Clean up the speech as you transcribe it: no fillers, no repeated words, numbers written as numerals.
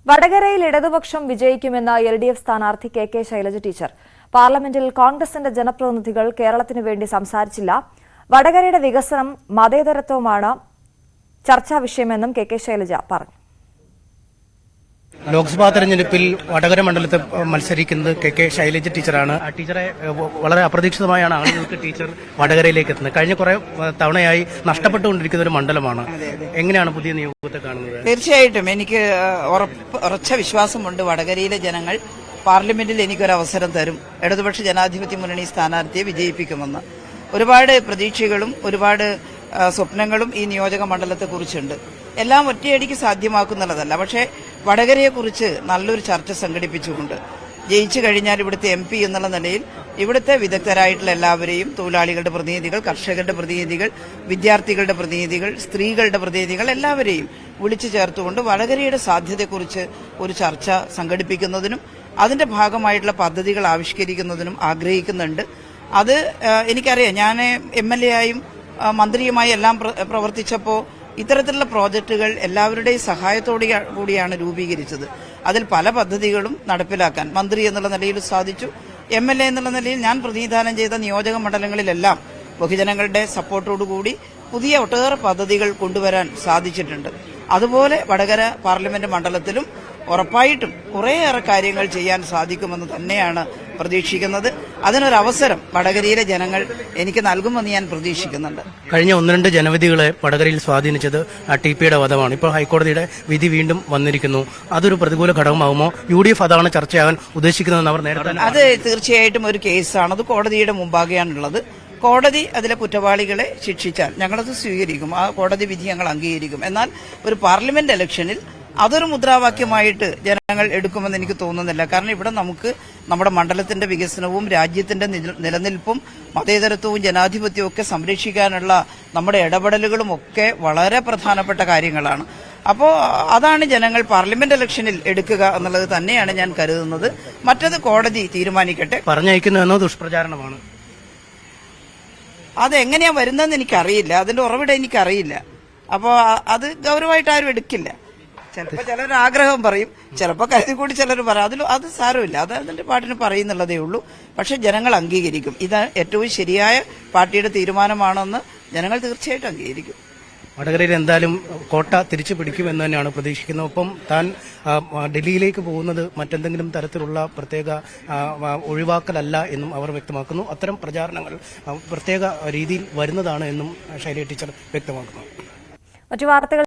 വടകരയിൽ ഇടതുപക്ഷം വിജയിക്കുമെന്ന എൽഡിഎഫ് സ്ഥാനാർത്ഥി കെ ശൈലജ ടീച്ചർ. പാർലമെന്റിൽ കോൺഗ്രസിന്റെ ജനപ്രതിനിധികൾ കേരളത്തിനു വേണ്ടി സംസാരിച്ചില്ല. വടകരയുടെ വികസനം മതേതരത്വമാണ് ചർച്ചാ വിഷയമെന്നും കെ ശൈലജ പറഞ്ഞു. ലോക്സഭാ തെരഞ്ഞെടുപ്പിൽ വടകര മണ്ഡലത്തിൽ മത്സരിക്കുന്നത് കെ ശൈലജ ടീച്ചറാണ്. ആ ടീച്ചറെ വളരെ അപ്രതീക്ഷിതമായാണ് ആളുകൾക്ക് ടീച്ചർ വടകരയിലേക്ക് എത്തുന്നത്. കഴിഞ്ഞ കുറെ തവണയായി നഷ്ടപ്പെട്ടുകൊണ്ടിരിക്കുന്ന ഒരു മണ്ഡലമാണ്. എങ്ങനെയാണ് പുതിയ നിയോഗത്തെ കാണുന്നത്? തീർച്ചയായിട്ടും എനിക്ക് ഉറച്ച വിശ്വാസമുണ്ട്. വടകരയിലെ ജനങ്ങൾ പാർലമെന്റിൽ എനിക്കൊരു അവസരം തരും. ഇടതുപക്ഷ ജനാധിപത്യ മുന്നണി സ്ഥാനാർത്ഥിയെ വിജയിപ്പിക്കുമെന്ന് ഒരുപാട് പ്രതീക്ഷകളും ഒരുപാട് സ്വപ്നങ്ങളും ഈ നിയോജക മണ്ഡലത്തെക്കുറിച്ചുണ്ട്. എല്ലാം ഒറ്റയടിക്ക് സാധ്യമാക്കുന്നുള്ളതല്ല. പക്ഷേ വടകരയെക്കുറിച്ച് നല്ലൊരു ചർച്ച സംഘടിപ്പിച്ചുകൊണ്ട് ജയിച്ചു കഴിഞ്ഞാൽ ഇവിടുത്തെ MP എന്നുള്ള നിലയിൽ ഇവിടുത്തെ വിദഗ്ധരായിട്ടുള്ള എല്ലാവരെയും, തൊഴിലാളികളുടെ പ്രതിനിധികൾ, കർഷകരുടെ പ്രതിനിധികൾ, വിദ്യാർത്ഥികളുടെ പ്രതിനിധികൾ, സ്ത്രീകളുടെ പ്രതിനിധികൾ എല്ലാവരെയും വിളിച്ചു ചേർത്തുകൊണ്ട് വടകരയുടെ സാധ്യതയെക്കുറിച്ച് ഒരു ചർച്ച സംഘടിപ്പിക്കുന്നതിനും അതിന്റെ ഭാഗമായിട്ടുള്ള പദ്ധതികൾ ആവിഷ്കരിക്കുന്നതിനും ആഗ്രഹിക്കുന്നുണ്ട്. അത് എനിക്കറിയാം. ഞാൻ MLA ആയും മന്ത്രിയുമായി എല്ലാം പ്രവർത്തിച്ചപ്പോൾ ഇത്തരത്തിലുള്ള പ്രോജക്റ്റുകൾ എല്ലാവരുടെയും സഹായത്തോടു കൂടിയാണ് രൂപീകരിച്ചത്. അതിൽ പല പദ്ധതികളും നടപ്പിലാക്കാൻ മന്ത്രി എന്നുള്ള നിലയിൽ സാധിച്ചു. MLA എന്നുള്ള നിലയിൽ ഞാൻ പ്രതിനിധാനം ചെയ്ത നിയോജക മണ്ഡലങ്ങളിലെല്ലാം ബഹുജനങ്ങളുടെ സപ്പോർട്ടോടുകൂടി പുതിയ ഒട്ടേറെ പദ്ധതികൾ കൊണ്ടുവരാൻ സാധിച്ചിട്ടുണ്ട്. അതുപോലെ വടകര പാർലമെന്റ് മണ്ഡലത്തിലും ഉറപ്പായിട്ടും കുറേയേറെ കാര്യങ്ങൾ ചെയ്യാൻ സാധിക്കുമെന്ന് തന്നെയാണ് പ്രതീക്ഷിക്കുന്നത്. അതിനൊരവസരം വടകരയിലെ ജനങ്ങൾ എനിക്ക് നൽകുമെന്ന് ഞാൻ പ്രതീക്ഷിക്കുന്നുണ്ട്. കഴിഞ്ഞ 1-2 ജനവിധികളെ വടകരയിൽ സ്വാധീനിച്ചത് TP യുടെ വധമാണ്. ഇപ്പോൾ ഹൈക്കോടതിയുടെ വിധി വീണ്ടും വന്നിരിക്കുന്നു. അതൊരു പ്രതികൂല ഘടകമാകുമോ? UDF അതാണ് ചർച്ചയാകാൻ ഉദ്ദേശിക്കുന്നതെന്ന് അവർ നേരത്തെ. അത് തീർച്ചയായിട്ടും ഒരു കേസാണ്. അത് കോടതിയുടെ മുമ്പാകെയാണുള്ളത്. കോടതി അതിലെ കുറ്റവാളികളെ ശിക്ഷിച്ചാൽ ഞങ്ങളത് സ്വീകരിക്കും. ആ കോടതി വിധി ഞങ്ങൾ അംഗീകരിക്കും. എന്നാൽ ഒരു പാർലമെന്റ് ഇലക്ഷനിൽ അതൊരു മുദ്രാവാക്യമായിട്ട് ജനങ്ങൾ എടുക്കുമെന്ന് എനിക്ക് തോന്നുന്നില്ല. കാരണം ഇവിടെ നമുക്ക് നമ്മുടെ മണ്ഡലത്തിന്റെ വികസനവും രാജ്യത്തിന്റെ നിലനിൽപ്പും മതേതരത്വവും ജനാധിപത്യവും ഒക്കെ സംരക്ഷിക്കാനുള്ള നമ്മുടെ ഇടപെടലുകളും ഒക്കെ വളരെ പ്രധാനപ്പെട്ട കാര്യങ്ങളാണ്. അപ്പോൾ അതാണ് ജനങ്ങൾ പാർലമെന്റ് ഇലക്ഷനിൽ എടുക്കുക എന്നുള്ളത് തന്നെയാണ് ഞാൻ കരുതുന്നത്. മറ്റത് കോടതി തീരുമാനിക്കട്ടെ. പറഞ്ഞയക്കുന്നതെന്നോ ദുഷ്പ്രചാരണമാണ്. അതെങ്ങനെയാ വരുന്നതെന്ന് എനിക്കറിയില്ല. അതിന്റെ ഉറവിടം എനിക്കറിയില്ല. അപ്പോൾ അത് ഗൗരവമായിട്ട് ആരും എടുക്കില്ല. ചിലപ്പോൾ ചിലർ ആഗ്രഹം പറയും, ചിലപ്പോൾ കരുതി കൂടി ചിലർ പറയും. അത് സാരമില്ല. അത് അതിന്റെ പാട്ടിന് പറയുന്നുള്ളതേ ഉള്ളൂ. പക്ഷെ ജനങ്ങൾ അംഗീകരിക്കും. ഇത് ഏറ്റവും ശരിയായ പാർട്ടിയുടെ തീരുമാനമാണെന്ന് ജനങ്ങൾ തീർച്ചയായിട്ടും അംഗീകരിക്കും. വടകരയിൽ എന്തായാലും കോട്ട തിരിച്ചു പിടിക്കുമെന്ന് തന്നെയാണ് പ്രതീക്ഷിക്കുന്നത്. ഒപ്പം താൻ ഡൽഹിയിലേക്ക് പോകുന്നത് മറ്റെന്തെങ്കിലും തരത്തിലുള്ള പ്രത്യേക ഒഴിവാക്കലല്ല എന്നും അവർ വ്യക്തമാക്കുന്നു. അത്തരം പ്രചാരണങ്ങൾ പ്രത്യേക രീതിയിൽ വരുന്നതാണ് എന്നും ശൈലജ ടീച്ചർ വ്യക്തമാക്കുന്നു. മറ്റു വാർത്തകൾ